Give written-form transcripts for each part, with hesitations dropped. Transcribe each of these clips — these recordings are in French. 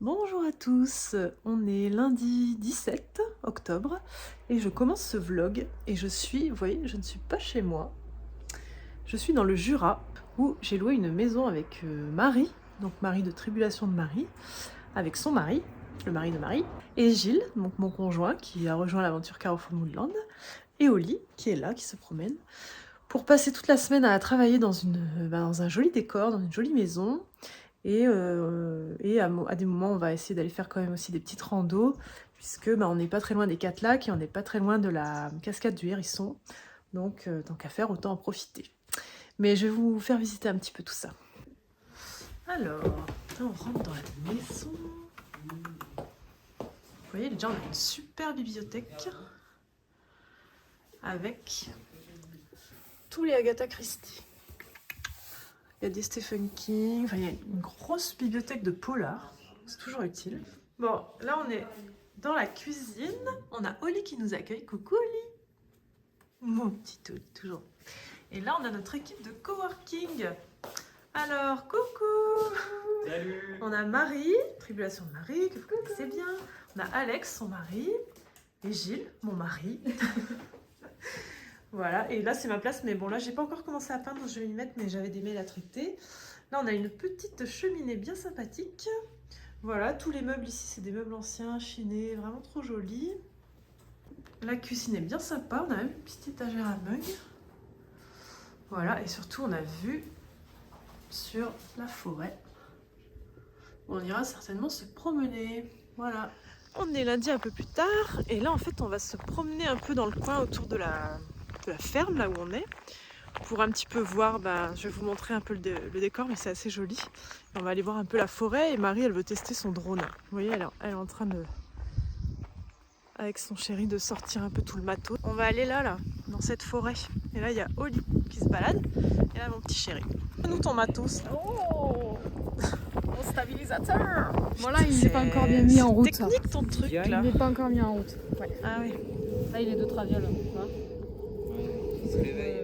Bonjour à tous, on est lundi 17 octobre et je commence ce vlog et vous voyez, je ne suis pas chez moi. Je suis dans le Jura où j'ai loué une maison avec Marie, donc Marie de Tribulation de Marie, avec son mari, le mari de Marie, et Gilles, donc mon conjoint qui a rejoint l'aventure Carrefour Moodland, et Oli qui est là, qui se promène, pour passer toute la semaine à travailler dans un joli décor, dans une jolie maison. Et à des moments, on va essayer d'aller faire quand même aussi des petites randos, puisque on n'est pas très loin des 4 lacs et on n'est pas très loin de la cascade du Hérisson. Donc, tant qu'à faire, autant en profiter. Mais je vais vous faire visiter un petit peu tout ça. Alors, là, on rentre dans la maison. Vous voyez, déjà, on a une super bibliothèque avec tous les Agatha Christie. Il y a des Stephen King, enfin, il y a une grosse bibliothèque de polar, c'est toujours utile. Bon, là on est dans la cuisine, on a Oli qui nous accueille, coucou Oli, mon petit Oli, toujours. Et là on a notre équipe de coworking. Alors, coucou. Salut. On a Marie, Tribulation de Marie, que vous connaissez bien. On a Alex, son mari, et Gilles, mon mari. Voilà, et là c'est ma place, mais bon là j'ai pas encore commencé à peindre, je vais y mettre, mais j'avais des mails à traiter. Là on a une petite cheminée bien sympathique. Voilà, tous les meubles ici c'est des meubles anciens, chinés, vraiment trop jolis. La cuisine est bien sympa, on a même une petite étagère à mug. Voilà, et surtout on a vue sur la forêt. On ira certainement se promener, voilà. On est lundi un peu plus tard, et là en fait on va se promener un peu dans le coin autour de la ferme, là où on est, pour un petit peu voir, je vais vous montrer un peu le décor, mais c'est assez joli. Et on va aller voir un peu la forêt, et Marie elle veut tester son drone. Vous voyez, elle est en train de, avec son chéri, de sortir un peu tout le matos. On va aller là, dans cette forêt. Et là il y a Oli qui se balade, et là mon petit chéri. Nous ton matos. Oh, mon stabilisateur. Voilà, il n'est pas encore bien mis en route. C'est technique ton truc là. Il n'est pas encore mis en route. Ouais. Ah oui. Là, il est de traviole, tu vois. Il se réveille.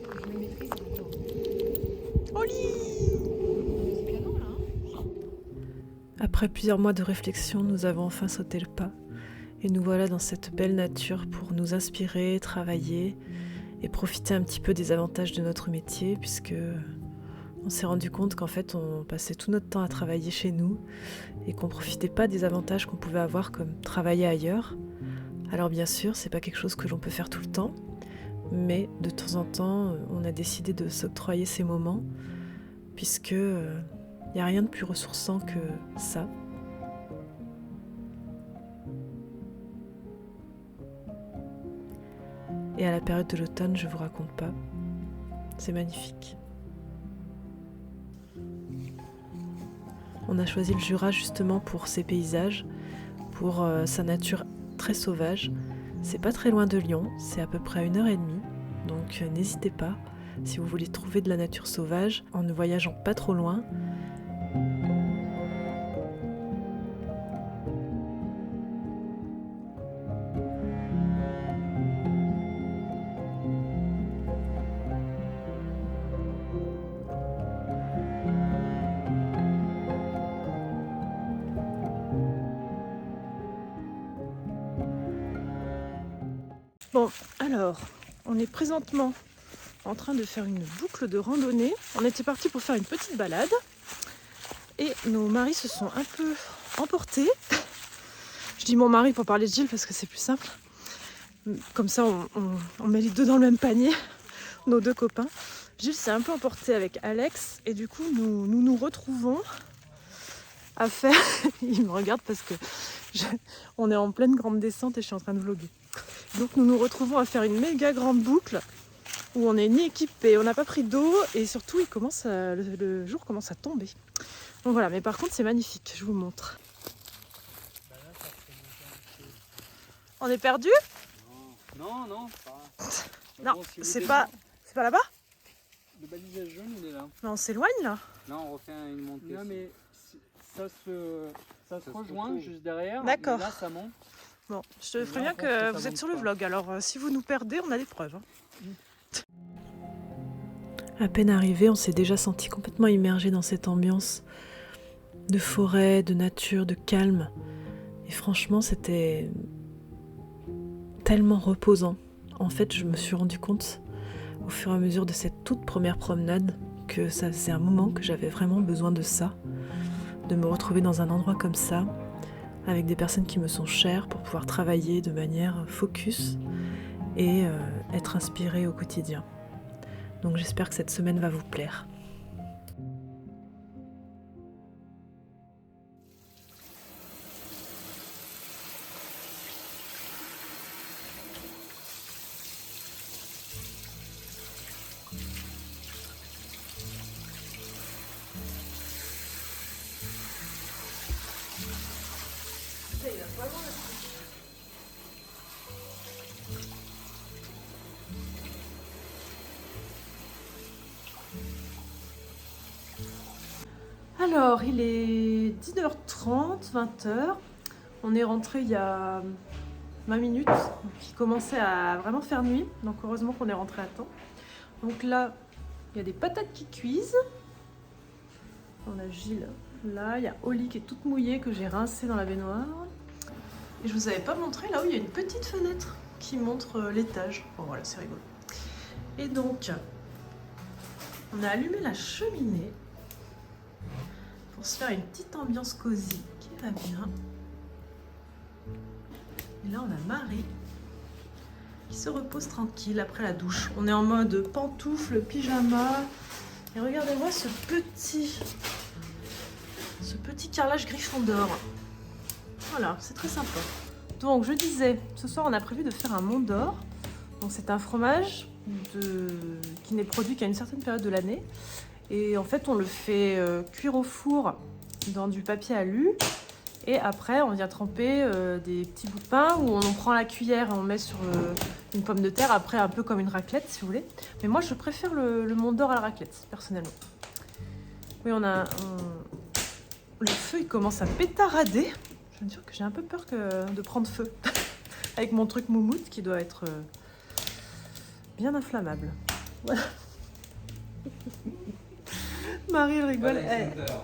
Je le maîtrise. Oli. Après plusieurs mois de réflexion, nous avons enfin sauté le pas. Et nous voilà dans cette belle nature pour nous inspirer, travailler et profiter un petit peu des avantages de notre métier, puisque on s'est rendu compte qu'en fait on passait tout notre temps à travailler chez nous et qu'on ne profitait pas des avantages qu'on pouvait avoir comme travailler ailleurs. Alors bien sûr, c'est pas quelque chose que l'on peut faire tout le temps, mais de temps en temps, on a décidé de s'octroyer ces moments, puisque y a rien de plus ressourçant que ça. Et à la période de l'automne, je vous raconte pas, c'est magnifique. On a choisi le Jura justement pour ses paysages, pour sa nature très sauvage. C'est pas très loin de Lyon, c'est à peu près à 1h30, donc n'hésitez pas si vous voulez trouver de la nature sauvage en ne voyageant pas trop loin. Bon, alors, on est présentement en train de faire une boucle de randonnée. On était parti pour faire une petite balade et nos maris se sont un peu emportés. Je dis mon mari pour parler de Gilles parce que c'est plus simple. Comme ça, on met les deux dans le même panier, nos deux copains. Gilles s'est un peu emporté avec Alex et du coup, nous retrouvons à faire... Il me regarde parce que on est en pleine grande descente et je suis en train de vlogger. Donc nous nous retrouvons à faire une méga grande boucle où on n'est ni équipé, on n'a pas pris d'eau et surtout le jour commence à tomber. Donc voilà, mais par contre c'est magnifique, je vous montre. On est perdu ? Non, pas. Non, Bon, si vous c'est êtes pas là-bas ? Le balisage jaune, il est là. Mais on s'éloigne là ? Non, on refait une montée. Non, mais ça se rejoint retrouve. juste derrière. D'accord. Et là, ça monte. Bon, je te Là, préviens on pense que que ça vous êtes monte sur le pas. vlog, alors si vous nous perdez, on a des preuves. À peine arrivé, on s'est déjà senti complètement immergé dans cette ambiance de forêt, de nature, de calme. Et franchement, c'était tellement reposant. En fait, je me suis rendu compte au fur et à mesure de cette toute première promenade que ça faisait un moment que j'avais vraiment besoin de ça, de me retrouver dans un endroit comme ça, avec des personnes qui me sont chères pour pouvoir travailler de manière focus et être inspirée au quotidien. Donc j'espère que cette semaine va vous plaire. Alors, il est 19h30, 20h. On est rentré il y a 20 minutes, donc il commençait à vraiment faire nuit. Donc heureusement qu'on est rentré à temps. Donc là, il y a des patates qui cuisent. On a Gilles là, il y a Oli qui est toute mouillée que j'ai rincée dans la baignoire. Et je vous avais pas montré, là où il y a une petite fenêtre qui montre l'étage. Bon voilà, c'est rigolo. Et donc, on a allumé la cheminée pour se faire une petite ambiance cosy qui va bien. Et là, on a Marie qui se repose tranquille après la douche. On est en mode pantoufle, pyjama. Et regardez-moi ce petit carrelage Gryffondor. Voilà, c'est très sympa. Donc, je disais, ce soir, on a prévu de faire un Mont d'Or. Donc, c'est un fromage qui n'est produit qu'à une certaine période de l'année. Et en fait, on le fait cuire au four dans du papier alu. Et après, on vient tremper des petits bouts de pain où on prend la cuillère et on met sur une pomme de terre. Après, un peu comme une raclette, si vous voulez. Mais moi, je préfère le Mont d'Or à la raclette, personnellement. Oui, le feu, il commence à pétarader. Je veux dire que j'ai un peu peur de prendre feu. Avec mon truc moumoute qui doit être bien inflammable. Voilà. Marie elle rigole,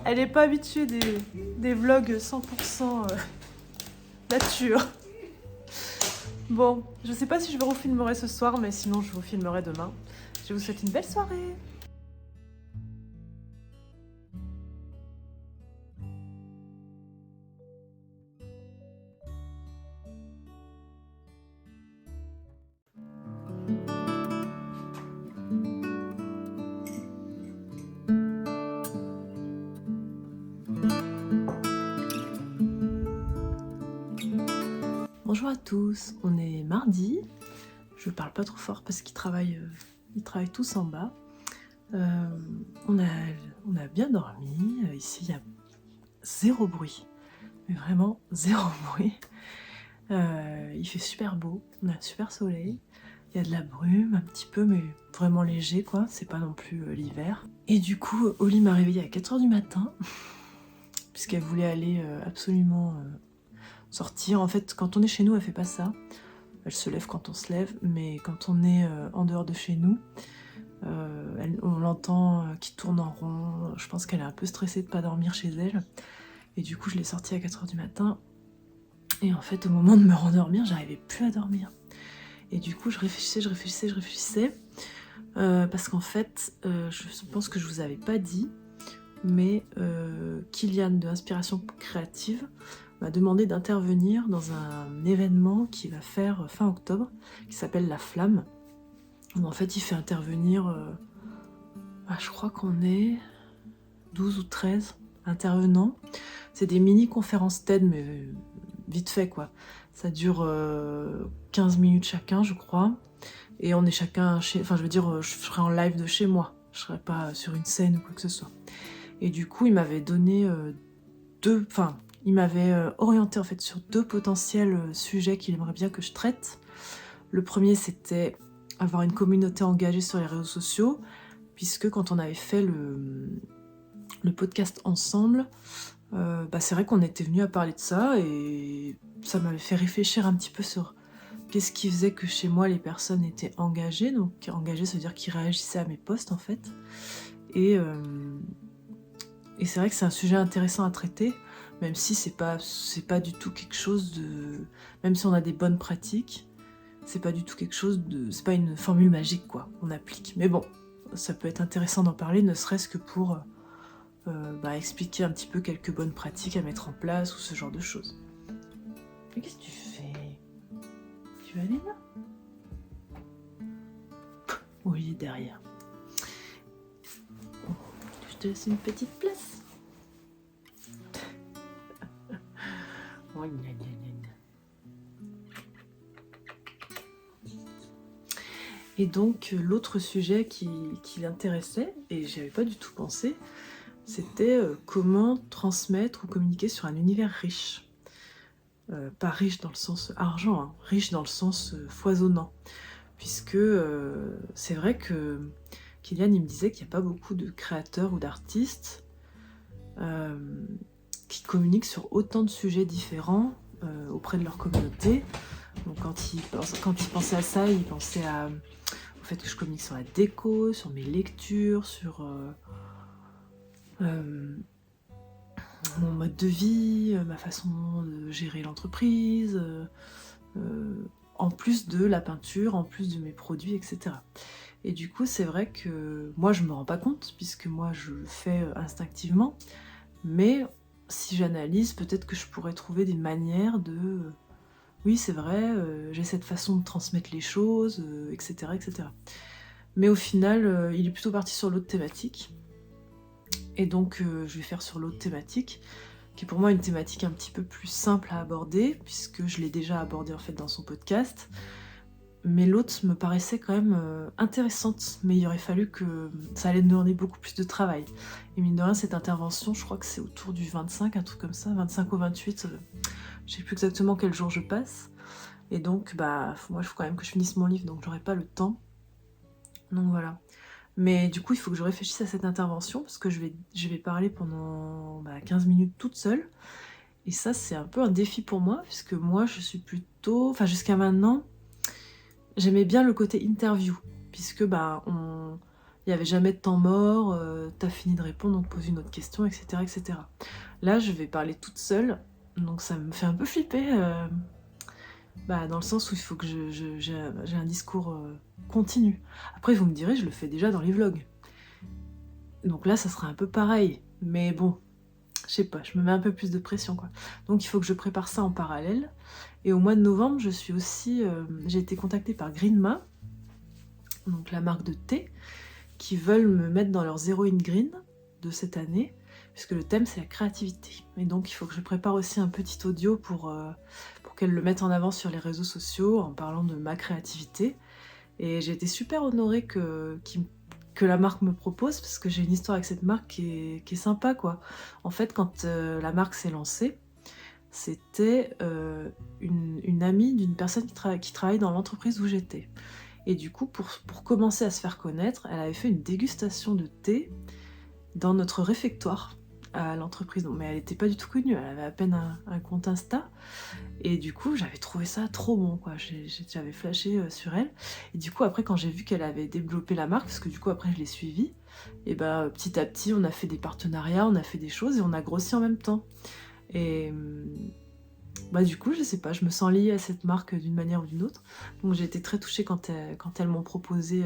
elle n'est pas habituée des vlogs 100% nature. Bon, je sais pas si je vous refilmerai ce soir, mais sinon je vous filmerai demain. Je vous souhaite une belle soirée. Bonjour à tous, on est mardi. Je parle pas trop fort parce qu'ils travaillent tous en bas. On a bien dormi. Ici, il y a zéro bruit. Mais vraiment zéro bruit. Il fait super beau. On a un super soleil. Il y a de la brume un petit peu, mais vraiment léger, quoi. C'est pas non plus l'hiver. Et du coup, Oli m'a réveillée à 4h du matin. Puisqu'elle voulait aller absolument sortir. En fait, quand on est chez nous, elle fait pas ça. Elle se lève quand on se lève, mais quand on est en dehors de chez nous, on l'entend qui tourne en rond. Je pense qu'elle est un peu stressée de pas dormir chez elle. Et du coup, je l'ai sortie à 4h du matin. Et en fait, au moment de me rendormir, j'arrivais plus à dormir. Et du coup, je réfléchissais. Parce qu'en fait, je pense que je vous avais pas dit, mais Kylian de Inspiration Créative m'a demandé d'intervenir dans un événement qu'il va faire fin octobre, qui s'appelle La Flamme. En fait, il fait intervenir, je crois qu'on est 12 ou 13 intervenants. C'est des mini-conférences TED, mais vite fait, quoi. Ça dure 15 minutes chacun, je crois. Et on est chacun chez... Enfin, je veux dire, je serai en live de chez moi. Je serai pas sur une scène ou quoi que ce soit. Et du coup, il m'avait donné il m'avait orienté en fait sur 2 potentiels sujets qu'il aimerait bien que je traite. Le premier, c'était avoir une communauté engagée sur les réseaux sociaux, puisque quand on avait fait le podcast ensemble, c'est vrai qu'on était venu à parler de ça et ça m'avait fait réfléchir un petit peu sur qu'est-ce qui faisait que chez moi les personnes étaient engagées. Donc engagées, ça veut dire qu'ils réagissaient à mes posts en fait. Et Et c'est vrai que c'est un sujet intéressant à traiter, même si c'est pas du tout quelque chose de... Même si on a des bonnes pratiques, c'est pas du tout quelque chose de... C'est pas une formule magique, quoi, on applique. Mais bon, ça peut être intéressant d'en parler, ne serait-ce que pour expliquer un petit peu quelques bonnes pratiques à mettre en place, ou ce genre de choses. Mais qu'est-ce que tu fais? Tu vas aller là? Oui, il est derrière. Je te laisse une petite place. Oh, gna, gna, gna, gna. Et donc, l'autre sujet qui l'intéressait, et j'y avais pas du tout pensé, c'était comment transmettre ou communiquer sur un univers riche. Pas riche dans le sens argent, hein, riche dans le sens foisonnant. Puisque c'est vrai que Kylian, il me disait qu'il n'y a pas beaucoup de créateurs ou d'artistes qui communiquent sur autant de sujets différents auprès de leur communauté. Donc quand il pensait à ça, il pensait au fait que je communique sur la déco, sur mes lectures, sur mon mode de vie, ma façon de gérer l'entreprise, en plus de la peinture, en plus de mes produits, etc. Et du coup, c'est vrai que moi, je me rends pas compte, puisque moi, je le fais instinctivement, mais si j'analyse, peut-être que je pourrais trouver des manières de... oui, c'est vrai, j'ai cette façon de transmettre les choses, etc., etc. Mais au final, il est plutôt parti sur l'autre thématique. Et donc, je vais faire sur l'autre thématique, qui est pour moi une thématique un petit peu plus simple à aborder, puisque je l'ai déjà abordée en fait dans son podcast. Mais l'autre me paraissait quand même intéressante, mais il aurait fallu que ça allait demander beaucoup plus de travail. Et mine de rien, cette intervention, je crois que c'est autour du 25, un truc comme ça, 25 au 28, je sais plus exactement quel jour je passe. Et donc, moi, il faut quand même que je finisse mon livre, donc j'aurai pas le temps. Donc voilà. Mais du coup, il faut que je réfléchisse à cette intervention, parce que je vais parler pendant 15 minutes toute seule. Et ça, c'est un peu un défi pour moi, puisque moi, je suis plutôt... Enfin, jusqu'à maintenant, j'aimais bien le côté interview, puisque il n'y avait jamais de temps mort, t'as fini de répondre, donc pose une autre question, etc., etc. Là, je vais parler toute seule, donc ça me fait un peu flipper, dans le sens où il faut que j'ai un discours continu. Après, vous me direz, je le fais déjà dans les vlogs. Donc là, ça sera un peu pareil, mais bon, je sais pas, je me mets un peu plus de pression, quoi. Donc il faut que je prépare ça en parallèle. Et au mois de novembre, je suis aussi... j'ai été contactée par Greenma, donc la marque de thé, qui veulent me mettre dans leur Zero in Green de cette année, puisque le thème c'est la créativité. Et donc il faut que je prépare aussi un petit audio pour qu'elle le mette en avant sur les réseaux sociaux en parlant de ma créativité. Et j'ai été super honorée que la marque me propose, parce que j'ai une histoire avec cette marque qui est sympa, quoi. En fait, quand la marque s'est lancée, c'était une amie d'une personne qui travaille dans l'entreprise où j'étais. Et du coup, pour commencer à se faire connaître, elle avait fait une dégustation de thé dans notre réfectoire à l'entreprise. Mais elle n'était pas du tout connue, elle avait à peine un compte Insta. Et du coup, j'avais trouvé ça trop bon, quoi. J'avais flashé sur elle. Et du coup, après, quand j'ai vu qu'elle avait développé la marque, parce que du coup, après, je l'ai suivie, et petit à petit, on a fait des partenariats, on a fait des choses, et on a grossi en même temps. Et du coup, je sais pas, je me sens liée à cette marque d'une manière ou d'une autre. Donc j'ai été très touchée quand elles m'ont proposé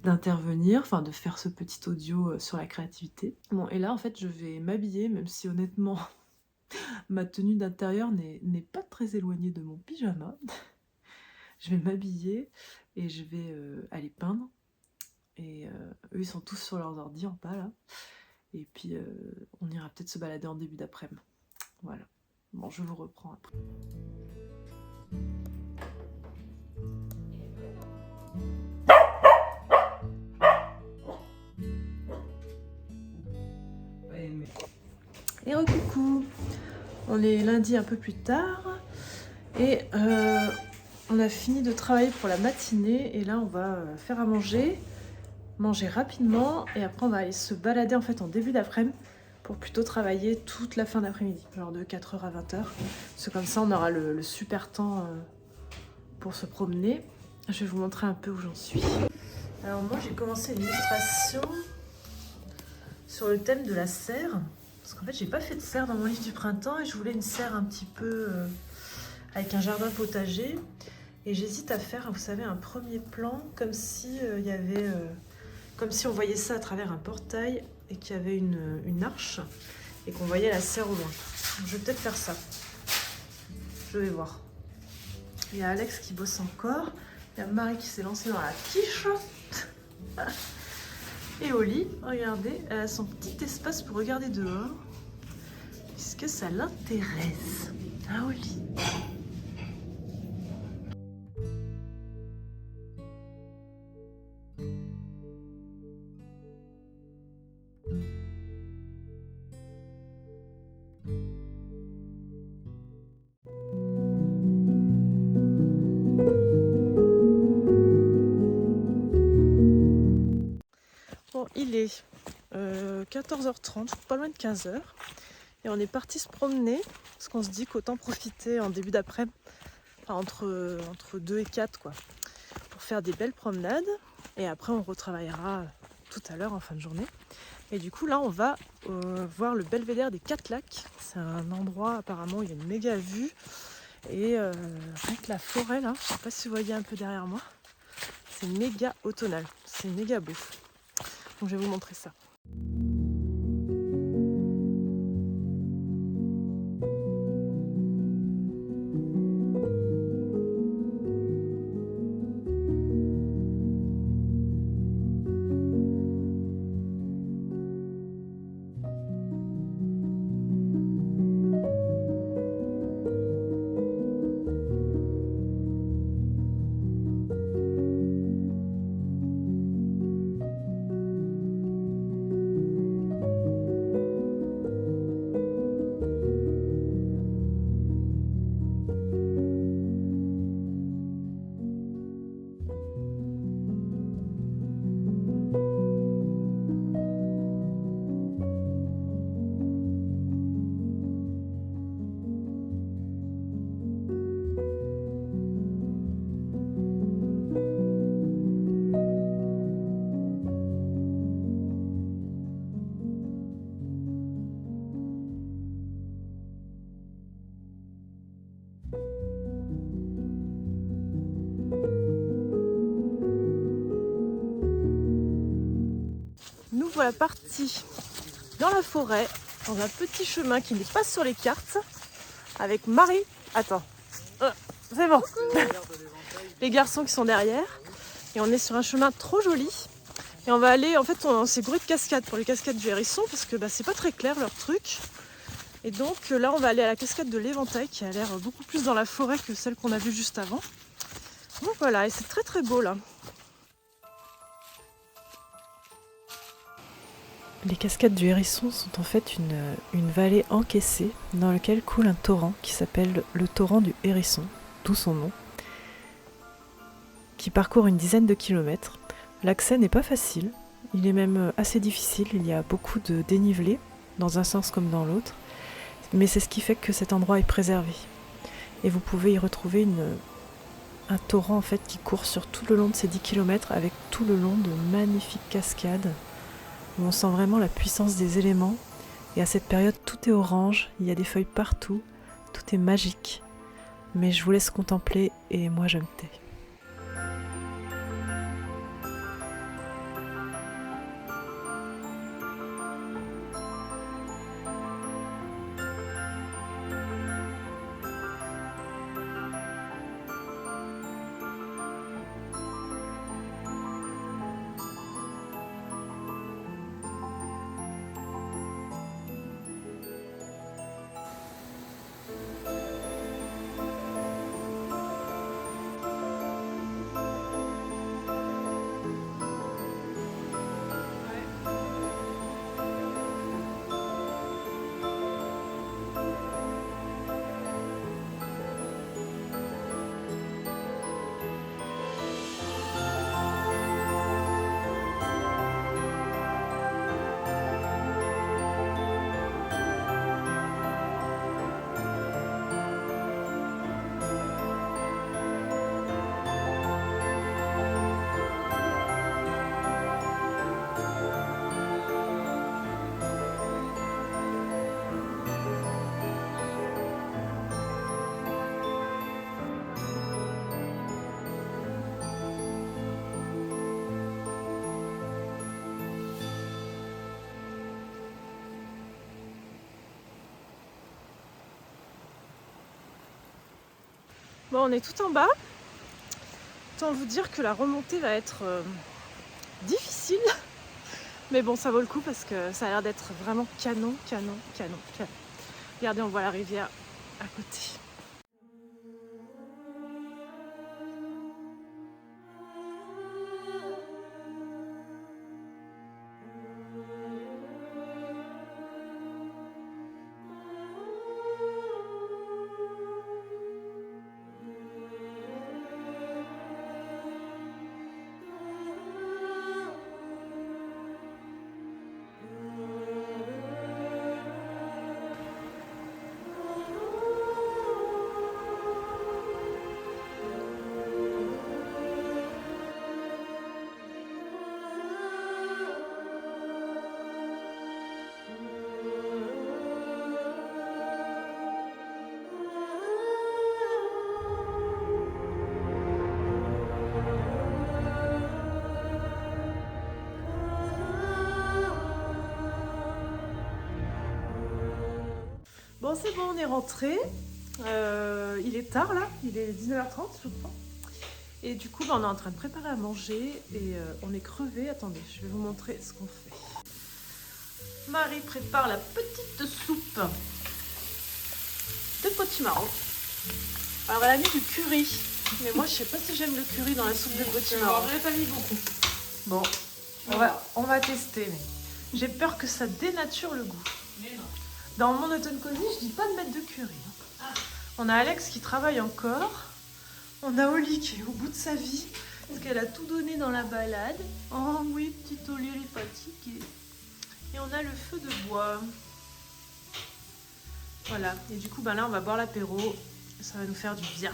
d'intervenir, enfin de faire ce petit audio sur la créativité. Bon, et là en fait je vais m'habiller, même si honnêtement ma tenue d'intérieur n'est pas très éloignée de mon pyjama. Je vais m'habiller et je vais aller peindre. Et eux ils sont tous sur leurs ordi en bas là. Et puis on ira peut-être se balader en début d'après-midi. Voilà. Bon, je vous reprends après. Et recoucou. On est lundi un peu plus tard. Et on a fini de travailler pour la matinée. Et là, on va faire à manger rapidement. Et après, on va aller se balader en fait en début d'après-midi, pour plutôt travailler toute la fin d'après-midi, genre de 4h à 20h. C'est comme ça, on aura le super temps pour se promener. Je vais vous montrer un peu où j'en suis. Alors moi, j'ai commencé l'illustration sur le thème de la serre. Parce qu'en fait, j'ai pas fait de serre dans mon livre du printemps et je voulais une serre un petit peu avec un jardin potager. Et j'hésite à faire, vous savez, un premier plan comme si il y avait, comme si on voyait ça à travers un portail et qu'il y avait une arche et qu'on voyait la serre au loin. Donc, je vais peut-être faire ça. Je vais voir. Il y a Alex qui bosse encore. Il y a Marie qui s'est lancée dans la quiche. Et Oli, regardez, elle a son petit espace pour regarder dehors. Puisque ça l'intéresse. Ah, Oli. Bon, il est 14h30, pas loin de 15h. Et on est parti se promener, parce qu'on se dit qu'autant profiter en début d'après-midi, enfin entre 2 et 4, quoi, pour faire des belles promenades. Et après, on retravaillera tout à l'heure en fin de journée. Et du coup, là, on va voir le belvédère des 4 lacs. C'est un endroit, apparemment, où il y a une méga vue. Et rien que la forêt, là, je sais pas si vous voyez un peu derrière moi, c'est méga automnal, c'est méga beau. Donc je vais vous montrer ça. Nous voilà partis dans la forêt, dans un petit chemin qui n'est pas sur les cartes, avec Marie. Attends, c'est bon. Les garçons qui sont derrière. Et on est sur un chemin trop joli. Et on va aller, en fait, on s'est gouré de cascades pour les cascades du Hérisson, parce que c'est pas très clair leur truc. Et donc là, on va aller à la cascade de l'Éventail, qui a l'air beaucoup plus dans la forêt que celle qu'on a vue juste avant. Donc voilà, et c'est très très beau là. Les cascades du Hérisson sont en fait une vallée encaissée dans laquelle coule un torrent qui s'appelle le torrent du Hérisson, d'où son nom, qui parcourt une dizaine de kilomètres. L'accès n'est pas facile, il est même assez difficile, il y a beaucoup de dénivelé, dans un sens comme dans l'autre, mais c'est ce qui fait que cet endroit est préservé. Et vous pouvez y retrouver un torrent en fait qui court sur tout le long de ces 10 km avec tout le long de magnifiques cascades où on sent vraiment la puissance des éléments. Et à cette période, tout est orange, il y a des feuilles partout, tout est magique. Mais je vous laisse contempler et moi je me tais. Bon, on est tout en bas. Autant vous dire que la remontée va être difficile. Mais bon, ça vaut le coup parce que ça a l'air d'être vraiment canon. Regardez, on voit la rivière à côté. Bon, c'est bon, on est rentré. Il est tard là, il est 19h30 je crois. Et du coup, on est en train de préparer à manger et on est crevé. Attendez, je vais vous montrer ce qu'on fait. Marie prépare la petite soupe de potimarron. Alors elle a mis du curry, mais moi je sais pas si j'aime le curry dans la soupe de potimarron. J'en ai pas mis beaucoup. Bon, on va tester, mais j'ai peur que ça dénature le goût. Mais non. Dans mon automne cosy, je dis pas de mettre de curry. On a Alex qui travaille encore. On a Oli qui est au bout de sa vie parce qu'elle a tout donné dans la balade. Oh oui, petite Oli, elle est fatiguée. Et on a le feu de bois. Voilà. Et du coup, là, on va boire l'apéro. Ça va nous faire du bien.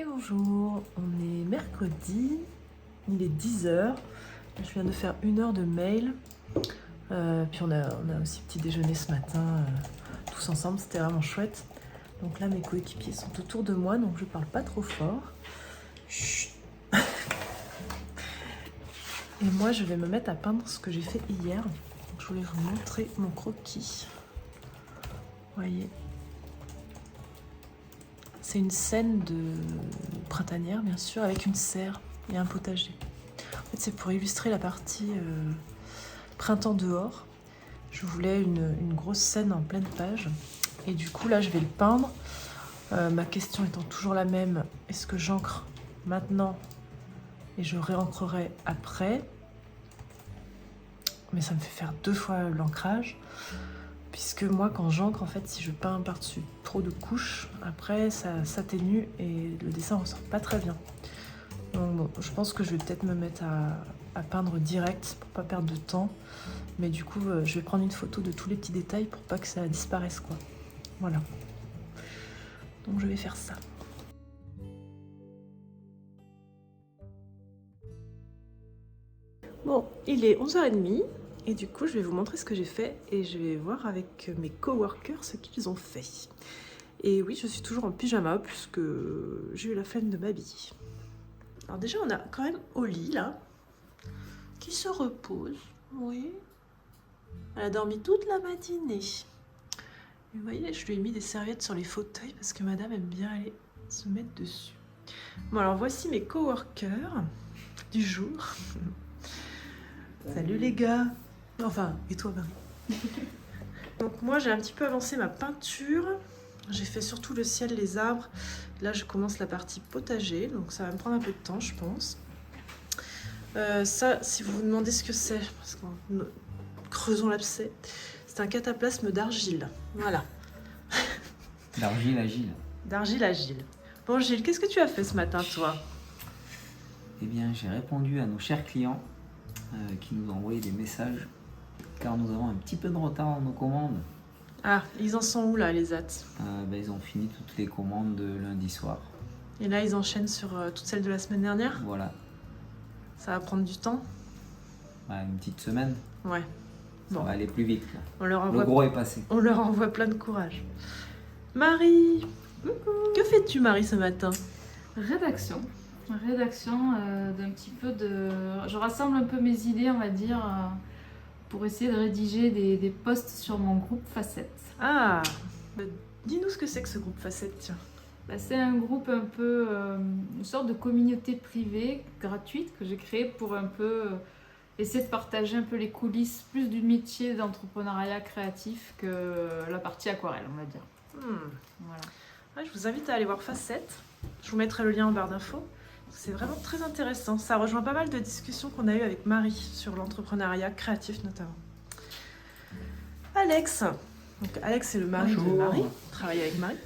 Bonjour, on est mercredi, il est 10h, je viens de faire 1 heure de mail, puis on a aussi petit déjeuner ce matin, tous ensemble, c'était vraiment chouette. Donc là mes coéquipiers sont autour de moi, donc je parle pas trop fort. Chut. Et moi je vais me mettre à peindre ce que j'ai fait hier, donc, je voulais vous montrer mon croquis, vous voyez. C'est une scène de printanière, bien sûr, avec une serre et un potager. En fait, c'est pour illustrer la partie printemps dehors. Je voulais une grosse scène en pleine page. Et du coup, là, je vais le peindre. Ma question étant toujours la même, est-ce que j'encre maintenant et je réancrerai après? Mais ça me fait faire 2 fois l'ancrage. Puisque moi, quand j'encre, en fait, si je peins par-dessus trop de couches, après, ça s'atténue et le dessin ressort pas très bien. Donc bon, je pense que je vais peut-être me mettre à peindre direct pour pas perdre de temps. Mais du coup, je vais prendre une photo de tous les petits détails pour pas que ça disparaisse, quoi. Voilà. Donc je vais faire ça. Bon, il est 11h30. Et du coup, je vais vous montrer ce que j'ai fait et je vais voir avec mes coworkers ce qu'ils ont fait. Et oui, je suis toujours en pyjama puisque j'ai eu la flemme de m'habiller. Alors déjà, on a quand même Oli, là, qui se repose. Oui. Elle a dormi toute la matinée. Et vous voyez, je lui ai mis des serviettes sur les fauteuils parce que madame aime bien aller se mettre dessus. Bon, alors voici mes coworkers du jour. Salut les gars. Enfin, et toi Marie? Donc moi j'ai un petit peu avancé ma peinture. J'ai fait surtout le ciel, les arbres. Là je commence la partie potager, donc ça va me prendre un peu de temps je pense. Ça, si vous vous demandez ce que c'est, parce qu'en creusons l'abcès, c'est un cataplasme d'argile. Voilà. D'argile à Gilles. D'argile à Gilles. Bon Gilles, qu'est-ce que tu as fait ce matin toi? Eh bien, j'ai répondu à nos chers clients qui nous ont envoyé des messages car nous avons un petit peu de retard dans nos commandes. Ah, ils en sont où là, les AT? Ils ont fini toutes les commandes de lundi soir. Et là, ils enchaînent sur toutes celles de la semaine dernière? Voilà. Ça va prendre du temps? Une petite semaine. Ouais. Ça va aller plus vite. Là. Le gros est passé. On leur envoie plein de courage. Marie, que fais-tu, Marie, ce matin? Rédaction d'un petit peu de... Je rassemble un peu mes idées, on va dire, pour essayer de rédiger des posts sur mon groupe Facette. Ah, dis-nous ce que c'est que ce groupe Facette, tiens. C'est un groupe un peu, une sorte de communauté privée, gratuite, que j'ai créée pour un peu essayer de partager un peu les coulisses, plus du métier d'entrepreneuriat créatif que la partie aquarelle, on va dire. Voilà. Ouais, je vous invite à aller voir Facette. Je vous mettrai le lien en barre d'infos. C'est vraiment très intéressant. Ça rejoint pas mal de discussions qu'on a eues avec Marie sur l'entrepreneuriat créatif notamment. Alex. Donc Alex, c'est le mari de Marie. Travaille avec Marie.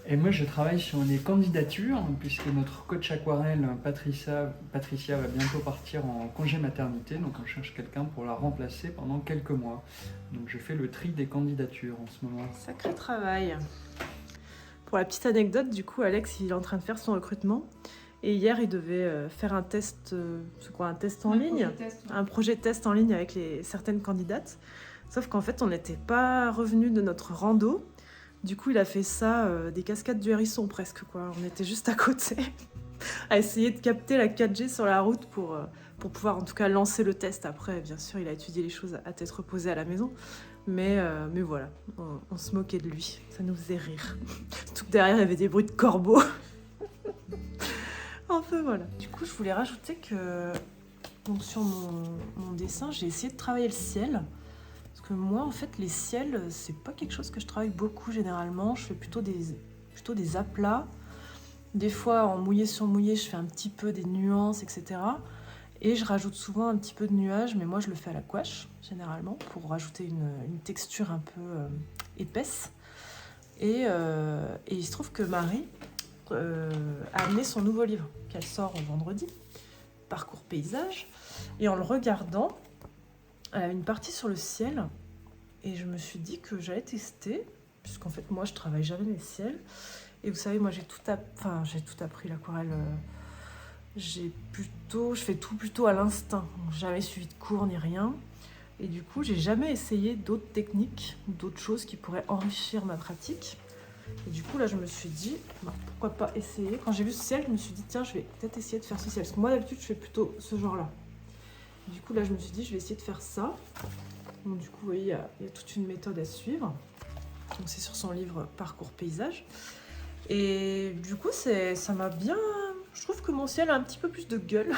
Et moi, je travaille sur des candidatures, puisque notre coach aquarelle, Patricia va bientôt partir en congé maternité, donc on cherche quelqu'un pour la remplacer pendant quelques mois. Donc je fais le tri des candidatures en ce moment. Sacré travail. Pour la petite anecdote, du coup, Alex, il est en train de faire son recrutement. Et hier, il devait faire un test, un test en ligne, un projet de test en ligne avec certaines candidates. Sauf qu'en fait, on n'était pas revenu de notre rando. Du coup, il a fait ça des cascades du Hérisson presque, quoi. On était juste à côté, à essayer de capter la 4G sur la route pour pouvoir en tout cas lancer le test. Après, bien sûr, il a étudié les choses à tête reposée à la maison. Mais voilà, on se moquait de lui. Ça nous faisait rire. Surtout que derrière, il y avait des bruits de corbeaux. Enfin, voilà. Du coup, je voulais rajouter que donc, sur mon dessin, j'ai essayé de travailler le ciel. Parce que moi, en fait, les ciels, c'est pas quelque chose que je travaille beaucoup généralement. Je fais plutôt des aplats. Des fois, en mouillé sur mouillé, je fais un petit peu des nuances, etc. Et je rajoute souvent un petit peu de nuages, mais moi, je le fais à la gouache, généralement, pour rajouter une texture un peu épaisse. Et il se trouve que Marie a amené son nouveau livre, qu'elle sort vendredi, Parcours paysage. Et en le regardant, elle avait une partie sur le ciel. Et je me suis dit que j'allais tester, puisqu'en fait, moi, je travaille jamais les ciels. Et vous savez, moi, j'ai tout appris, l'aquarelle. Je fais tout plutôt à l'instinct. Jamais suivi de cours ni rien. Et du coup, j'ai jamais essayé d'autres techniques, d'autres choses qui pourraient enrichir ma pratique. Et du coup, là, je me suis dit, pourquoi pas essayer. Quand j'ai vu ce ciel, je me suis dit, tiens, je vais peut-être essayer de faire ce ciel. Parce que moi, d'habitude, je fais plutôt ce genre-là. Du coup, là, je me suis dit, je vais essayer de faire ça. Donc, du coup, vous voyez, il y a toute une méthode à suivre. Donc, c'est sur son livre Parcours paysage. Et du coup, ça m'a bien... Je trouve que mon ciel a un petit peu plus de gueule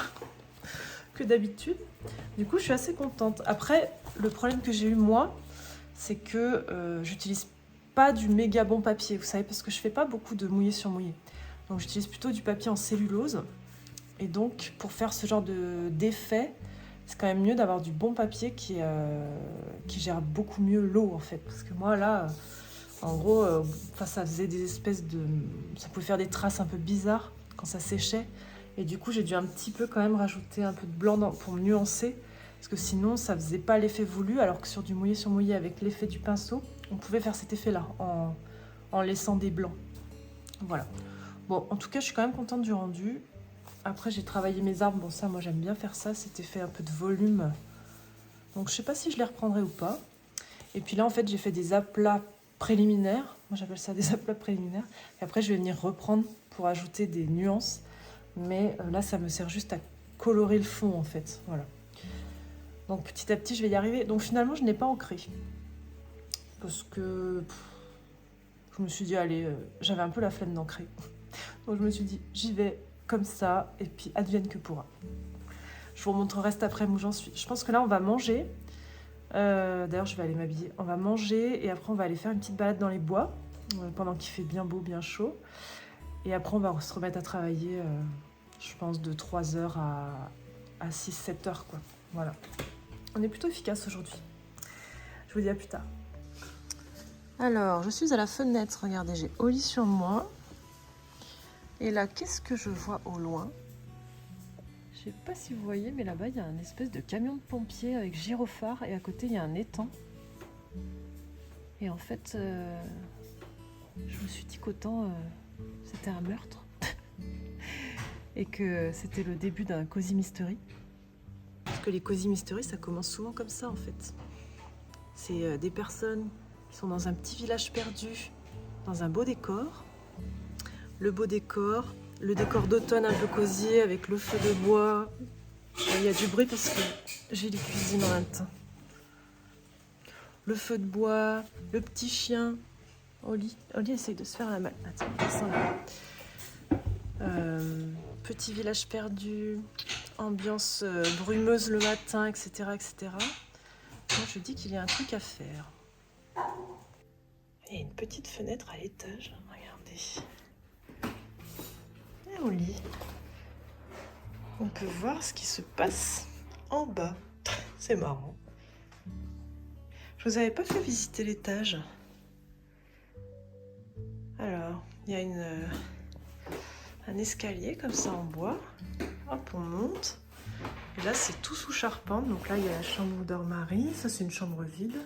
que d'habitude. Du coup, je suis assez contente. Après, le problème que j'ai eu, moi, c'est que j'utilise pas du méga bon papier, vous savez, parce que je fais pas beaucoup de mouillé sur mouillé. Donc, j'utilise plutôt du papier en cellulose. Et donc, pour faire ce genre d'effet, c'est quand même mieux d'avoir du bon papier qui gère beaucoup mieux l'eau, en fait. Parce que moi, là, en gros, ça faisait des espèces de... Ça pouvait faire des traces un peu bizarres quand ça séchait. Et du coup, j'ai dû un petit peu quand même rajouter un peu de blanc pour me nuancer. Parce que sinon, ça faisait pas l'effet voulu. Alors que sur du mouillé sur mouillé, avec l'effet du pinceau, on pouvait faire cet effet-là en laissant des blancs. Voilà. Bon, en tout cas, je suis quand même contente du rendu. Après, j'ai travaillé mes arbres. Bon, ça, moi, j'aime bien faire ça. Cet effet un peu de volume. Donc, je sais pas si je les reprendrai ou pas. Et puis là, en fait, j'ai fait des aplats préliminaires. Moi, j'appelle ça des aplats préliminaires. Et après, je vais venir reprendre pour ajouter des nuances. Mais là, ça me sert juste à colorer le fond, en fait. Voilà. Donc, petit à petit, je vais y arriver. Donc, finalement, je n'ai pas ancré. Parce que je me suis dit, allez, j'avais un peu la flemme d'ancrer. Donc, je me suis dit, j'y vais comme ça. Et puis, advienne que pourra. Je vous remontrerai cet après-midi où j'en suis. Je pense que là, on va manger. D'ailleurs, je vais aller m'habiller. On va manger et après, on va aller faire une petite balade dans les bois pendant qu'il fait bien beau, bien chaud. Et après, on va se remettre à travailler, je pense, de 3h à 6-7h, quoi. Voilà. On est plutôt efficace aujourd'hui. Je vous dis à plus tard. Alors, je suis à la fenêtre. Regardez, j'ai Oli sur moi. Et là, qu'est-ce que je vois au loin? Je sais pas si vous voyez, mais là-bas, il y a un espèce de camion de pompiers avec gyrophare et à côté, il y a un étang. Et en fait, je me suis dit qu'autant c'était un meurtre et que c'était le début d'un Cozy Mystery. Parce que les Cozy Mystery, ça commence souvent comme ça en fait. C'est des personnes qui sont dans un petit village perdu, dans un beau décor. Le beau décor, le décor d'automne un peu cosy avec le feu de bois. Il y a du bruit parce que j'ai les cuisines en même temps. Le feu de bois, le petit chien. Oli essaye de se faire la malle. Attends, descends là. Petit village perdu, ambiance brumeuse le matin, etc. etc. Moi, je dis qu'il y a un truc à faire. Il y a une petite fenêtre à l'étage. Regardez. Et au lit, on peut voir ce qui se passe en bas. C'est marrant. Je vous avais pas fait visiter l'étage. Alors, il y a un escalier comme ça en bois. Hop, on monte. Et là, c'est tout sous charpente. Donc là, il y a la chambre où dort Marie. Ça, c'est une chambre vide.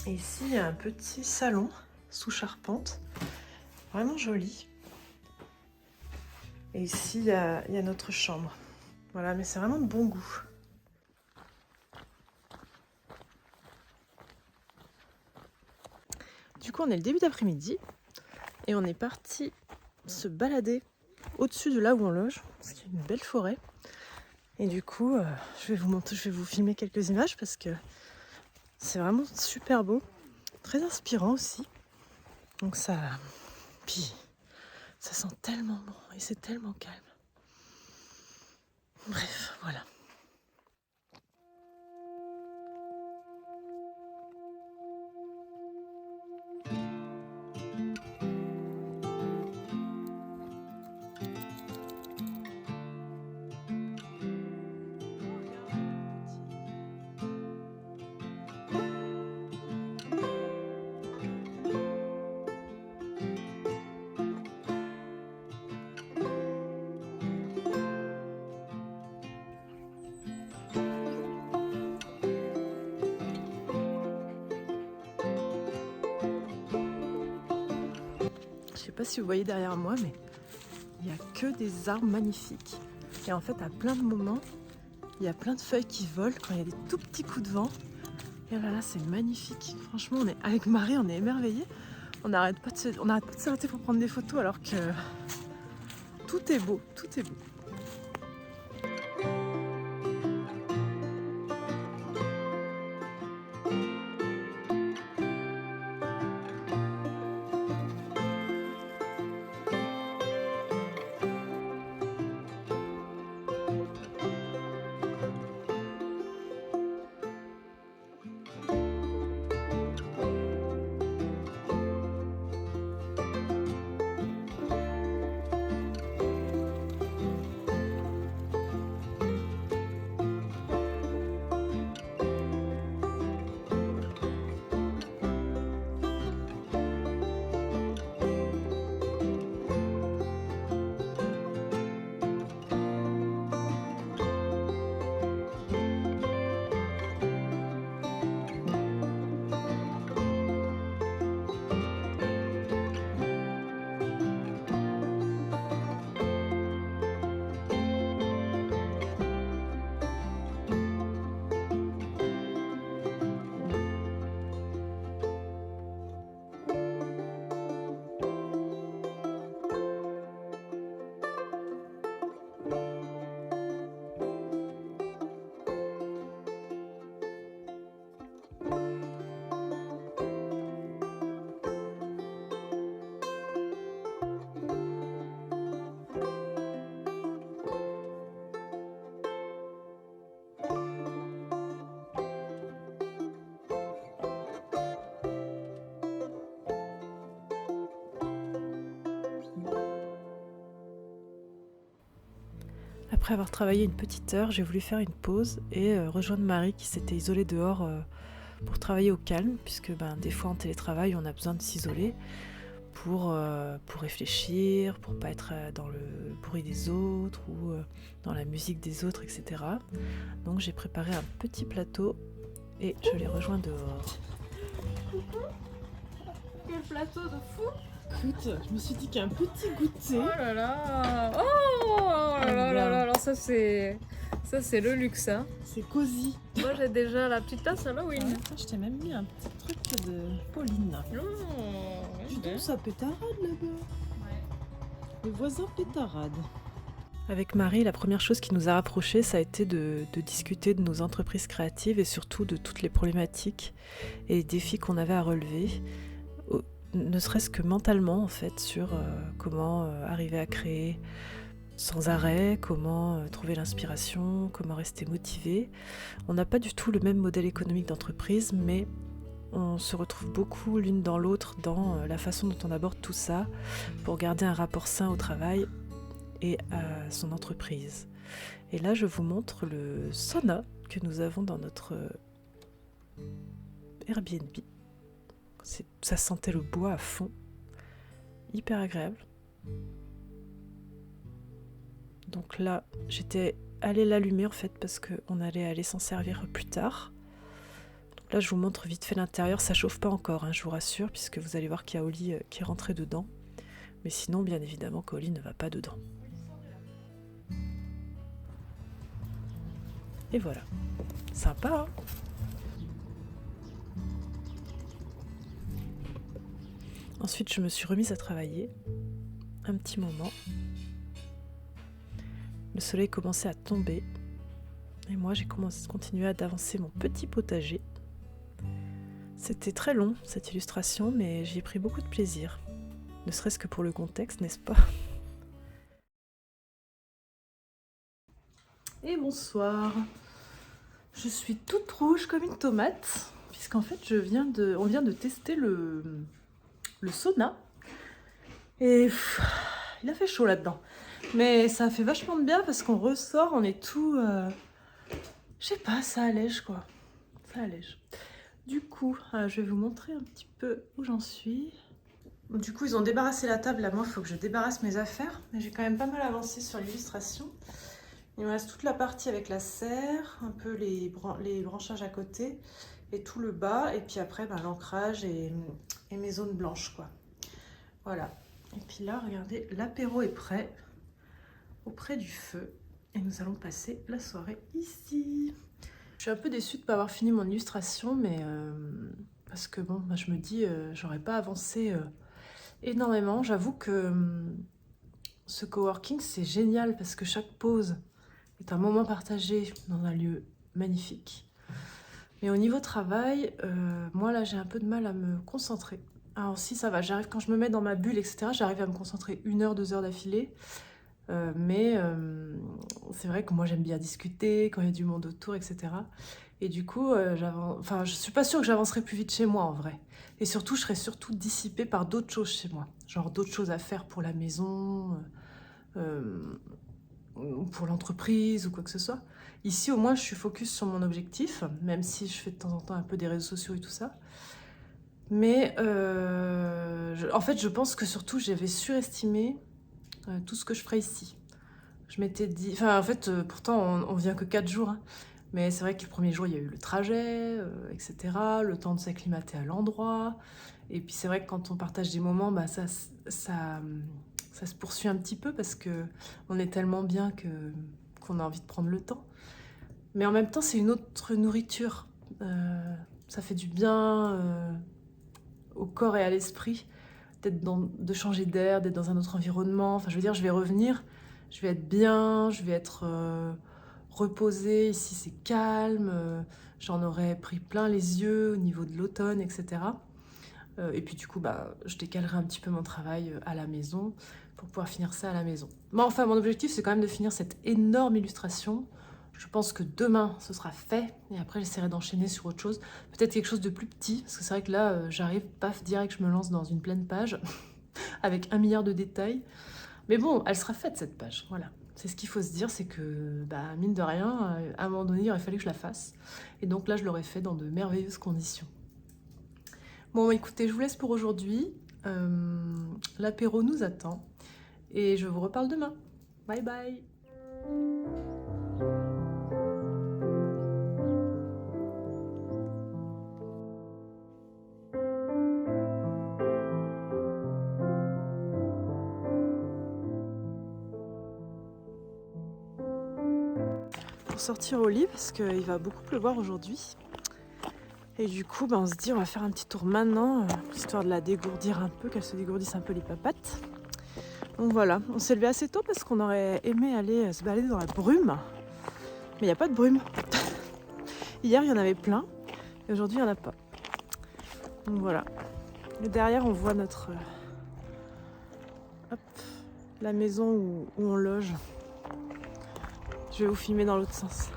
Et ici, il y a un petit salon sous charpente. Vraiment joli. Et ici, il y a notre chambre. Voilà, mais c'est vraiment de bon goût. Du coup, on est le début d'après-midi et on est parti se balader au-dessus de là où on loge, parce qu'il y a une belle forêt. Et du coup, je vais vous filmer quelques images parce que c'est vraiment super beau, très inspirant aussi. Donc puis ça sent tellement bon et c'est tellement calme. Bref, voilà. Je sais pas si vous voyez derrière moi, mais il n'y a que des arbres magnifiques. Et en fait, à plein de moments, il y a plein de feuilles qui volent quand il y a des tout petits coups de vent. Et là, c'est magnifique. Franchement, avec Marie, on est émerveillés. On n'arrête pas de s'arrêter pour prendre des photos alors que tout est beau, tout est beau. Après avoir travaillé une petite heure, j'ai voulu faire une pause et rejoindre Marie qui s'était isolée dehors pour travailler au calme, puisque des fois en télétravail on a besoin de s'isoler pour réfléchir, pour pas être dans le bruit des autres ou dans la musique des autres, etc. Donc j'ai préparé un petit plateau et je les rejoins dehors. Quel plateau de fou! Écoute, je me suis dit qu'un petit goûter. Oh là là! Oh là là là là! Ça c'est le luxe, hein! C'est cosy. Moi j'ai déjà la petite tasse Halloween. Je t'ai même mis un petit truc de Pauline. Oh, Dis donc, ça pétarade là-bas. Le voisin pétarade. Avec Marie, la première chose qui nous a rapprochés, ça a été de discuter de nos entreprises créatives et surtout de toutes les problématiques et les défis qu'on avait à relever, ne serait-ce que mentalement en fait, sur comment arriver à créer sans arrêt, comment trouver l'inspiration, comment rester motivé. On n'a pas du tout le même modèle économique d'entreprise, mais on se retrouve beaucoup l'une dans l'autre dans la façon dont on aborde tout ça pour garder un rapport sain au travail et à son entreprise. Et là, je vous montre le sauna que nous avons dans notre Airbnb. Ça sentait le bois à fond, hyper agréable. Donc là, j'étais allée l'allumer en fait parce qu'on allait aller s'en servir plus tard. Donc là, je vous montre vite fait l'intérieur. Ça chauffe pas encore, hein, je vous rassure, puisque vous allez voir qu'il y a Oli qui est rentré dedans. Mais sinon, bien évidemment, qu'Oli ne va pas dedans. Et voilà. Sympa, hein? Ensuite, je me suis remise à travailler un petit moment. Le soleil commençait à tomber et moi j'ai continué d'avancer mon petit potager. C'était très long cette illustration, mais j'y ai pris beaucoup de plaisir. Ne serait-ce que pour le contexte, n'est-ce pas? Et bonsoir. Je suis toute rouge comme une tomate, puisqu'en fait on vient de tester le sauna. Et il a fait chaud là-dedans. Mais ça fait vachement de bien parce qu'on ressort, on est tout... je sais pas, ça allège quoi. Ça allège. Du coup, je vais vous montrer un petit peu où j'en suis. Du coup, ils ont débarrassé la table. Là, moi, il faut que je débarrasse mes affaires. Mais j'ai quand même pas mal avancé sur l'illustration. Il me reste toute la partie avec la serre, un peu les branchages à côté et tout le bas. Et puis après, l'ancrage et mes zones blanches, quoi. Voilà. Et puis là, regardez, l'apéro est prêt. Auprès du feu et nous allons passer la soirée ici. Je suis un peu déçue de ne pas avoir fini mon illustration, mais parce que bon, je me dis, j'aurais pas avancé énormément. J'avoue que ce coworking, c'est génial parce que chaque pause est un moment partagé dans un lieu magnifique. Mais au niveau travail, moi là, j'ai un peu de mal à me concentrer. Alors si, ça va, j'arrive quand je me mets dans ma bulle, etc., j'arrive à me concentrer 1 heure, 2 heures d'affilée. Mais c'est vrai que moi j'aime bien discuter quand il y a du monde autour, etc. Et du coup, je suis pas sûre que j'avancerai plus vite chez moi en vrai. Et surtout, je serai surtout dissipée par d'autres choses chez moi. Genre d'autres choses à faire pour la maison, pour l'entreprise ou quoi que ce soit. Ici, au moins, je suis focus sur mon objectif, même si je fais de temps en temps un peu des réseaux sociaux et tout ça. Mais en fait, je pense que surtout, j'avais surestimé tout ce que je ferais ici. Je m'étais dit... Enfin, en fait, pourtant, on vient que 4 jours. Hein. Mais c'est vrai que le premier jour, il y a eu le trajet, etc. Le temps de s'acclimater à l'endroit. Et puis, c'est vrai que quand on partage des moments, ça se poursuit un petit peu parce qu'on est tellement bien qu'on a envie de prendre le temps. Mais en même temps, c'est une autre nourriture. Ça fait du bien au corps et à l'esprit. De changer d'air, d'être dans un autre environnement. Enfin, je veux dire, je vais revenir, je vais être bien, je vais être reposée. Ici, c'est calme. J'en aurais pris plein les yeux au niveau de l'automne, etc. Et puis, du coup, je décalerai un petit peu mon travail à la maison pour pouvoir finir ça à la maison. Bon, enfin, mon objectif, c'est quand même de finir cette énorme illustration. Je pense que demain, ce sera fait. Et après, j'essaierai d'enchaîner sur autre chose. Peut-être quelque chose de plus petit. Parce que c'est vrai que là, j'arrive, paf, direct, je me lance dans une pleine page. Avec 1 milliard de détails. Mais bon, elle sera faite, cette page. Voilà. C'est ce qu'il faut se dire, c'est que, mine de rien, à un moment donné, il aurait fallu que je la fasse. Et donc là, je l'aurais fait dans de merveilleuses conditions. Bon, écoutez, je vous laisse pour aujourd'hui. L'apéro nous attend et je vous reparle demain. Bye bye. Pour sortir au lit parce qu'il va beaucoup pleuvoir aujourd'hui. Et du coup, on se dit on va faire un petit tour maintenant, histoire de la dégourdir un peu, qu'elle se dégourdisse un peu les papates. Donc voilà, on s'est levé assez tôt parce qu'on aurait aimé aller se balader dans la brume. Mais il n'y a pas de brume. Hier, il y en avait plein. Et aujourd'hui, il n'y en a pas. Donc voilà. Et derrière, on voit notre... la maison où on loge. Je vais vous filmer dans l'autre sens.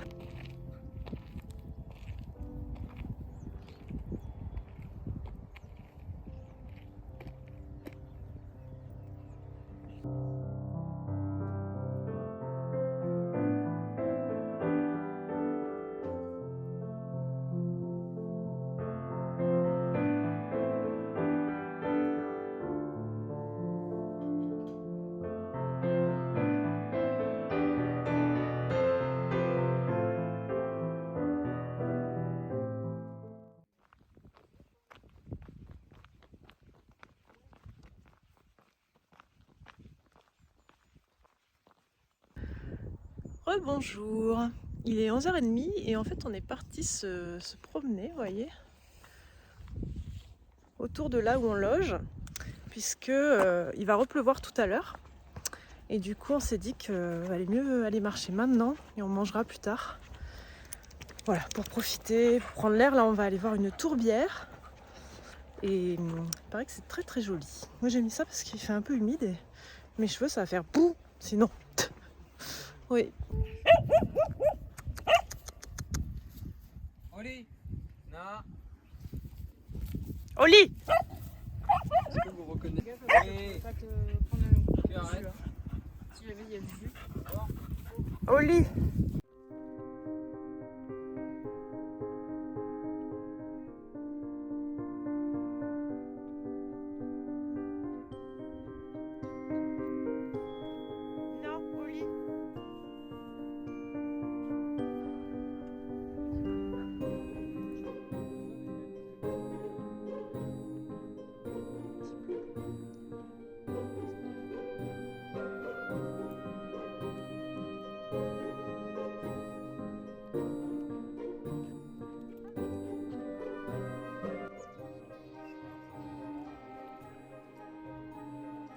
Rebonjour, il est 11h30 et en fait on est parti se promener, vous voyez, autour de là où on loge, puisque il va repleuvoir tout à l'heure. Et du coup on s'est dit qu'il valait mieux aller marcher maintenant et on mangera plus tard. Voilà, pour profiter, pour prendre l'air, là on va aller voir une tourbière. Et il paraît que c'est très très joli. Moi j'ai mis ça parce qu'il fait un peu humide et mes cheveux ça va faire bouh, sinon. Oui. Oli, non. Oli! Est-ce que vous reconnaissez? Oui. Pas te prendre un coup de Tu arrêtes. jus, hein. Si jamais il y a du jus. Oli! Non, Oli!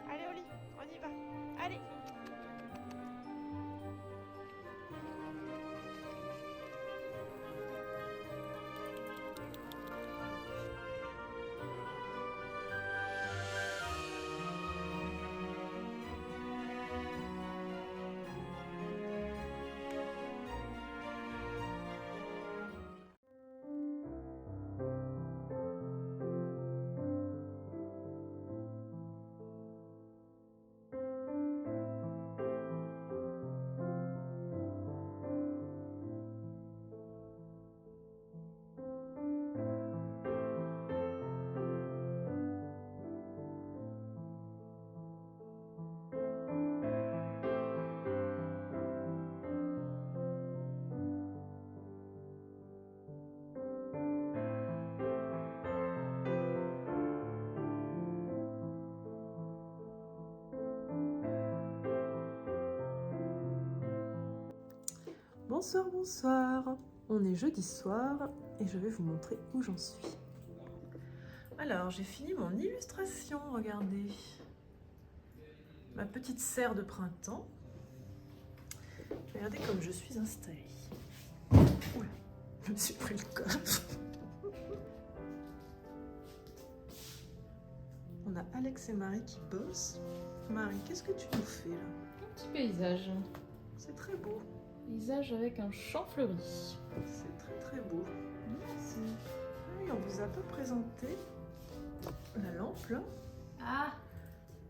Allez Oli, on y va. Allez. Bonsoir, bonsoir. On est jeudi soir et je vais vous montrer où j'en suis. Alors, j'ai fini mon illustration, regardez. Ma petite serre de printemps. Regardez comme je suis installée. Oula, je me suis pris le coffre. On a Alex et Marie qui bossent. Marie, qu'est-ce que tu nous fais là? Un petit paysage. C'est très beau. Paysage avec un champ fleuri. C'est très très beau. Merci. Ah oui, on vous a pas présenté la lampe là. Ah,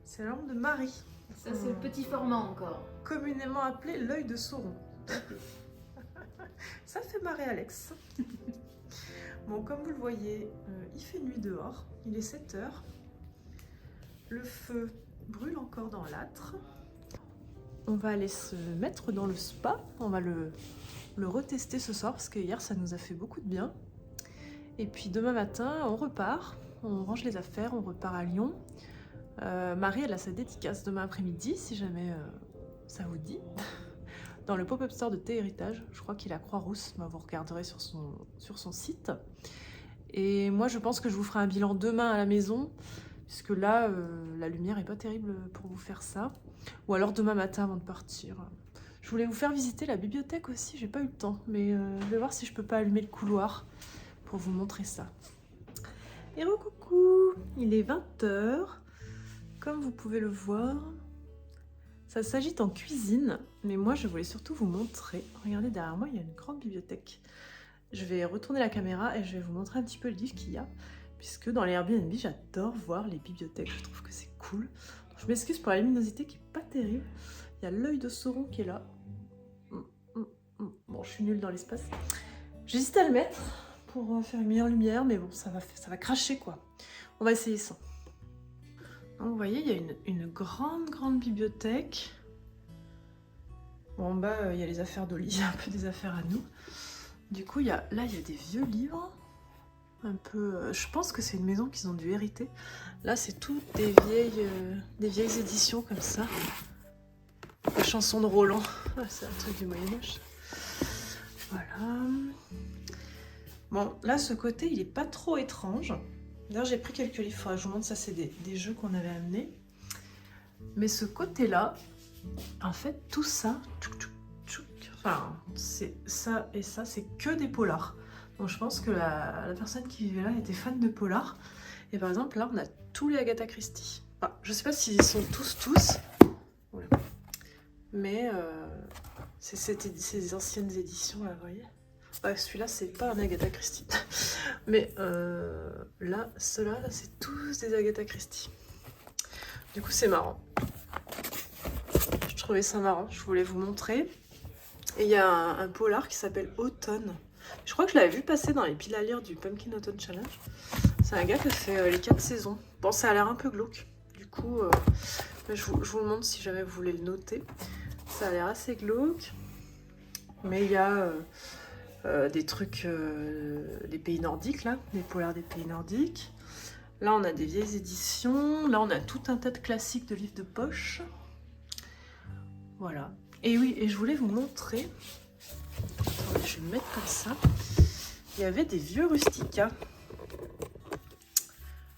C'est la lampe de Marie, ça c'est le petit format encore. communément appelée l'œil de Sauron. Ça fait marrer Alex. Bon, comme vous le voyez, il fait nuit dehors. Il est 7h. le feu brûle encore dans l'âtre. On va aller se mettre dans le spa. On va le retester ce soir parce que hier ça nous a fait beaucoup de bien. Et puis demain matin, on repart. On range les affaires, on repart à Lyon. Marie, elle a sa dédicace demain après-midi, si jamais ça vous dit. Dans le pop-up store de Thé Héritage. Je crois qu'il est à Croix-Rousse. Vous regarderez sur son site. Et moi, je pense que je vous ferai un bilan demain à la maison. Puisque là, la lumière est pas terrible pour vous faire ça. Ou alors demain matin avant de partir. Je voulais vous faire visiter la bibliothèque aussi, j'ai pas eu le temps. Mais je vais voir si je peux pas allumer le couloir pour vous montrer ça. Et coucou, il est 20h. Comme vous pouvez le voir, ça s'agite en cuisine. Mais moi, je voulais surtout vous montrer. Regardez, derrière moi, il y a une grande bibliothèque. Je vais retourner la caméra et je vais vous montrer un petit peu le livre qu'il y a. Puisque dans les Airbnb, j'adore voir les bibliothèques. Je trouve que c'est cool. Donc, je m'excuse pour la luminosité qui est pas terrible. Il y a l'œil de Sauron qui est là. Bon, je suis nulle dans l'espace. J'hésite à le mettre pour faire une meilleure lumière, mais bon, ça va cracher quoi. On va essayer ça. Donc, vous voyez, il y a une grande bibliothèque. Bon, en bas, il y a les affaires d'Oli, un peu des affaires à nous. Du coup, là, il y a des vieux livres. Un peu, je pense que c'est une maison qu'ils ont dû hériter. Là, c'est toutes des vieilles éditions comme ça. La chanson de Roland. Ah, c'est un truc du Moyen-Âge. Voilà. Bon, là, ce côté, il est pas trop étrange. D'ailleurs, j'ai pris quelques livres. Faudra que je vous montre, ça, c'est des jeux qu'on avait amenés. Mais ce côté-là, en fait, tout ça, enfin, c'est ça et ça, c'est que des polars. Donc, je pense que la personne qui vivait là était fan de polars. Et par exemple, là, on a tous les Agatha Christie. Enfin, je sais pas s'ils sont tous. Voilà. Mais c'est ces anciennes éditions là, vous voyez. Ouais, celui-là, c'est pas un Agatha Christie. Mais là, ceux-là, là, c'est tous des Agatha Christie. Du coup, c'est marrant. Je trouvais ça marrant, je voulais vous montrer. Et il y a un polar qui s'appelle Automne. Je crois que je l'avais vu passer dans les piles à lire du Pumpkin Autumn Challenge. C'est un gars qui a fait les 4 saisons. Bon, ça a l'air un peu glauque. Du coup, je vous le montre si jamais vous voulez le noter. Ça a l'air assez glauque. Mais il y a des trucs des pays nordiques, là. Des polars des pays nordiques. Là, on a des vieilles éditions. Là, on a tout un tas de classiques de livres de poche. Voilà. Et oui, et je voulais vous montrer... Attendez, je vais me mettre comme ça. Il y avait des vieux rusticas.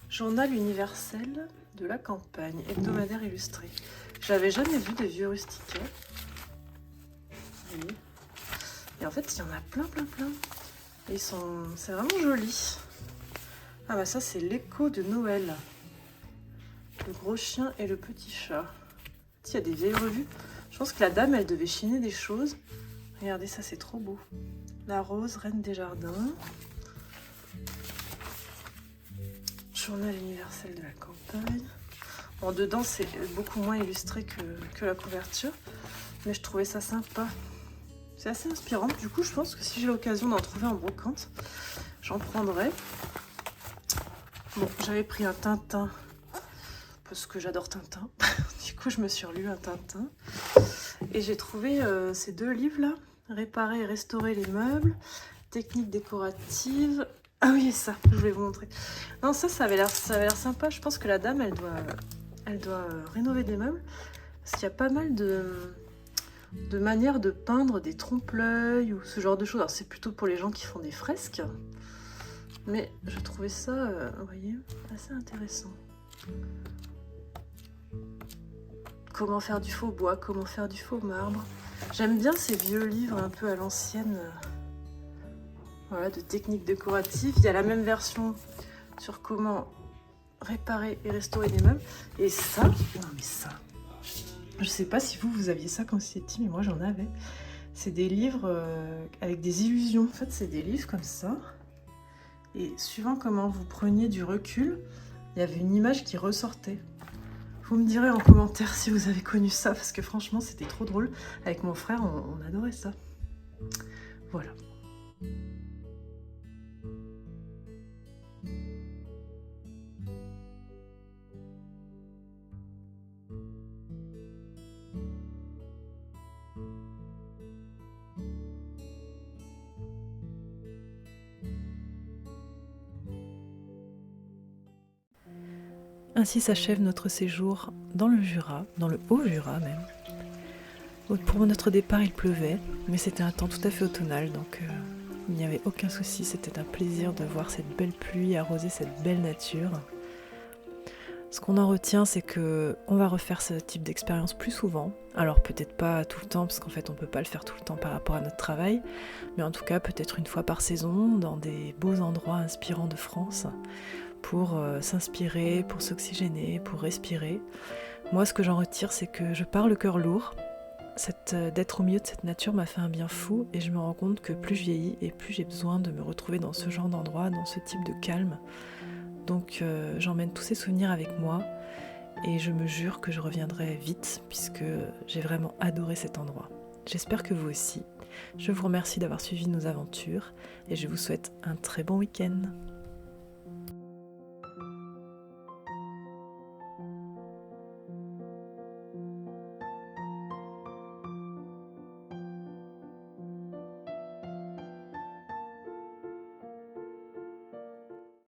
Journal universel de la campagne, hebdomadaire illustré. J'avais jamais vu des vieux rusticas. Vous voyez. Et en fait, il y en a plein. Et c'est vraiment joli. Ah bah ça, c'est l'écho de Noël. Le gros chien et le petit chat. Il y a des vieilles revues. Je pense que la dame, elle devait chiner des choses. Regardez, ça, c'est trop beau. La rose, reine des jardins. Journal universel de la campagne. Bon, dedans, c'est beaucoup moins illustré que la couverture. Mais je trouvais ça sympa. C'est assez inspirant. Du coup, je pense que si j'ai l'occasion d'en trouver en brocante, j'en prendrai. Bon, j'avais pris un Tintin. Parce que j'adore Tintin. Du coup, je me suis relu un Tintin. Et j'ai trouvé ces deux livres-là. Réparer et restaurer les meubles. Techniques décoratives. Ah oui, ça, je voulais vous montrer. Non, ça avait l'air sympa. Je pense que la dame, elle doit rénover des meubles. Parce qu'il y a pas mal de manières de peindre des trompe-l'œil ou ce genre de choses. Alors, c'est plutôt pour les gens qui font des fresques. Mais je trouvais ça, vous voyez, assez intéressant. Comment faire du faux bois, comment faire du faux marbre. J'aime bien ces vieux livres un peu à l'ancienne, voilà, de techniques décoratives. Il y a la même version sur comment réparer et restaurer des meubles. Et ça, non mais ça, je sais pas si vous aviez ça quand c'était petit, mais moi j'en avais. C'est des livres avec des illusions. En fait, c'est des livres comme ça. Et suivant comment vous preniez du recul, il y avait une image qui ressortait. Vous me direz en commentaire si vous avez connu ça, parce que franchement, c'était trop drôle. Avec mon frère, on adorait ça. Voilà. Ainsi s'achève notre séjour dans le Jura, dans le Haut-Jura même. Pour notre départ, il pleuvait, mais c'était un temps tout à fait automnal, donc il n'y avait aucun souci. C'était un plaisir de voir cette belle pluie arroser cette belle nature. Ce qu'on en retient, c'est que on va refaire ce type d'expérience plus souvent. Alors peut-être pas tout le temps, parce qu'en fait on peut pas le faire tout le temps par rapport à notre travail, mais en tout cas peut-être une fois par saison, dans des beaux endroits inspirants de France, pour s'inspirer, pour s'oxygéner, pour respirer. Moi, ce que j'en retire, c'est que je pars le cœur lourd. D'être au milieu de cette nature m'a fait un bien fou, et je me rends compte que plus je vieillis et plus j'ai besoin de me retrouver dans ce genre d'endroit, dans ce type de calme. Donc j'emmène tous ces souvenirs avec moi et je me jure que je reviendrai vite puisque j'ai vraiment adoré cet endroit. J'espère que vous aussi. Je vous remercie d'avoir suivi nos aventures et je vous souhaite un très bon week-end.